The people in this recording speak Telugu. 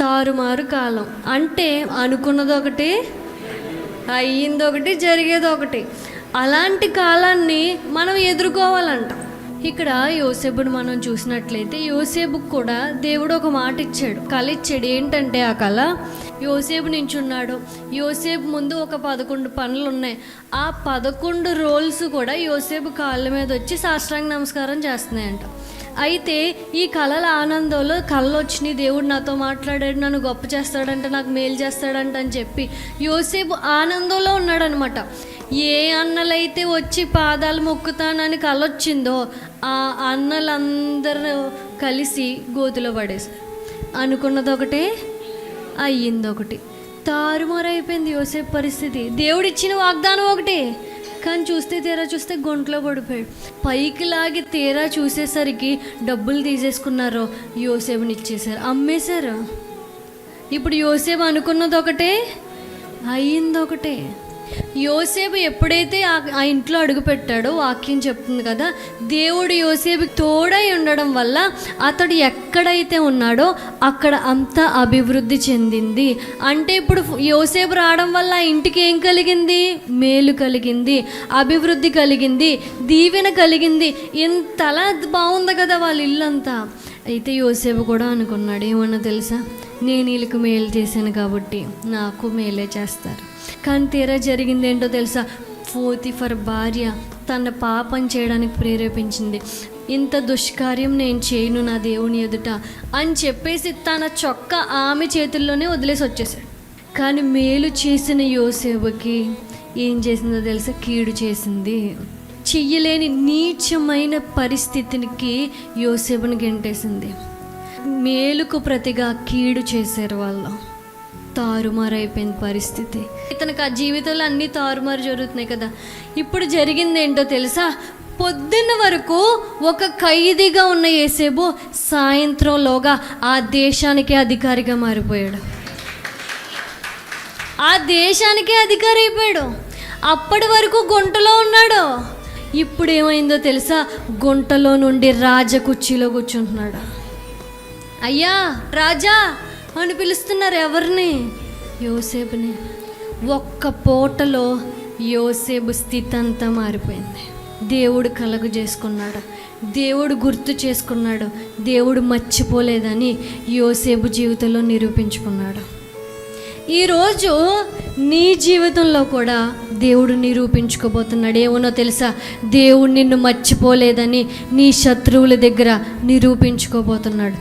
తారుమారు కాలం అంటే అనుకున్నది ఒకటి, అయ్యింది ఒకటి, జరిగేది ఒకటి. అలాంటి కాలాన్ని మనం ఎదుర్కోవాలంట. ఇక్కడ యోసేపుని మనం చూసినట్లయితే యోసేపుకు కూడా దేవుడు ఒక మాట ఇచ్చాడు, కళ ఇచ్చాడు. ఏంటంటే ఆ కళ, యోసేపు నించున్నాడు, యోసేపు ముందు ఒక 11 పనులు ఉన్నాయి. ఆ 11 రోల్స్ కూడా యోసేపు కాళ్ళ మీద వచ్చి సాష్టాంగ నమస్కారం చేస్తున్నాయంట. అయితే ఈ కళల ఆనందంలో కళ్ళు వచ్చినాయి, దేవుడు నాతో మాట్లాడాడు, నన్ను గొప్ప చేస్తాడంట, నాకు మేలు చేస్తాడంట అని చెప్పి యోసేపు ఆనందంలో ఉన్నాడనమాట. ఏ అన్నలైతే వచ్చి పాదాలు మొక్కుతానని కలొచ్చిందో ఆ అన్నలందరూ కలిసి గోతులో పడేశారు. అనుకున్నది ఒకటే, అయ్యింది ఒకటి. తారుమారైపోయింది యోసేపు పరిస్థితి. దేవుడిచ్చిన వాగ్దానం ఒకటి, కానీ తీరా చూస్తే గుంటలో పడిపోయాడు. పైకి లాగి తీరా చూసేసరికి డబ్బులు తీసేసుకున్నారు, యోసేపుని ఇచ్చేశారు, అమ్మేశారు. ఇప్పుడు యోసేపు అనుకున్నది ఒకటే, అయ్యింది ఒకటే. యోసేపు ఎప్పుడైతే ఆ ఇంట్లో అడుగు పెట్టాడో, వాక్యం చెప్తుంది కదా, దేవుడు యోసేపుకి తోడై ఉండడం వల్ల అతడు ఎక్కడైతే ఉన్నాడో అక్కడ అంతా అభివృద్ధి చెందింది. అంటే ఇప్పుడు యోసేపు రావడం వల్ల ఆ ఇంటికి ఏం కలిగింది? మేలు కలిగింది, అభివృద్ధి కలిగింది, దీవెన కలిగింది. ఎంతలా బాగుంది కదా వాళ్ళ ఇల్లంతా. అయితే యోసేపు కూడా అనుకున్నాడు, ఏమన్నా తెలుసా, నేను వీళ్ళకి మేలు చేశాను కాబట్టి నాకు మేలే చేస్తారు. కానీ తీరా జరిగింది ఏంటో తెలుసా, పోతీఫర్ భార్య తన పాపం చేయడానికి ప్రేరేపించింది. ఇంత దుష్కార్యం నేను చేయను నా దేవుని ఎదుట అని చెప్పేసి తన చొక్కా ఆమె చేతుల్లోనే వదిలేసి వచ్చేసాడు. కానీ మేలు చేసిన యోసేపుకి ఏం చేసిందో తెలుసా, కీడు చేసింది. చెయ్యలేని నీచమైన పరిస్థితికి యోసేపుని గెంటేసింది. మేలుకు ప్రతిగా కీడు చేశారు వాళ్ళు. తారుమారైపోయింది పరిస్థితి. తనకు ఆ జీవితంలో అన్నీ తారుమారు జరుగుతున్నాయి కదా. ఇప్పుడు జరిగింది ఏంటో తెలుసా, పొద్దున్న వరకు ఒక ఖైదీగా ఉన్న యోసేపు సాయంత్రంలోగా ఆ దేశానికే అధికారిగా మారిపోయాడు. ఆ దేశానికే అధికారి అయిపోయాడు. అప్పటి వరకు గుంటలో ఉన్నాడు, ఇప్పుడు ఏమైందో తెలుసా, గుంటలో నుండి రాజకుర్చీలో కూర్చుంటున్నాడు. అయ్యా రాజా అని పిలుస్తున్నారు. ఎవరిని? యోసేపుని. ఒక్క పూటలో యోసేపు స్థితి అంతా మారిపోయింది. దేవుడు కలుగు చేసుకున్నాడు, దేవుడు గుర్తు చేసుకున్నాడు, దేవుడు మర్చిపోలేదని యోసేపు జీవితంలో నిరూపించుకున్నాడు. ఈరోజు నీ జీవితంలో కూడా దేవుడు నిరూపించుకోబోతున్నాడు. ఏమో తెలుసా, దేవుడు నిన్ను మర్చిపోలేదని నీ శత్రువుల దగ్గర నిరూపించుకోబోతున్నాడు.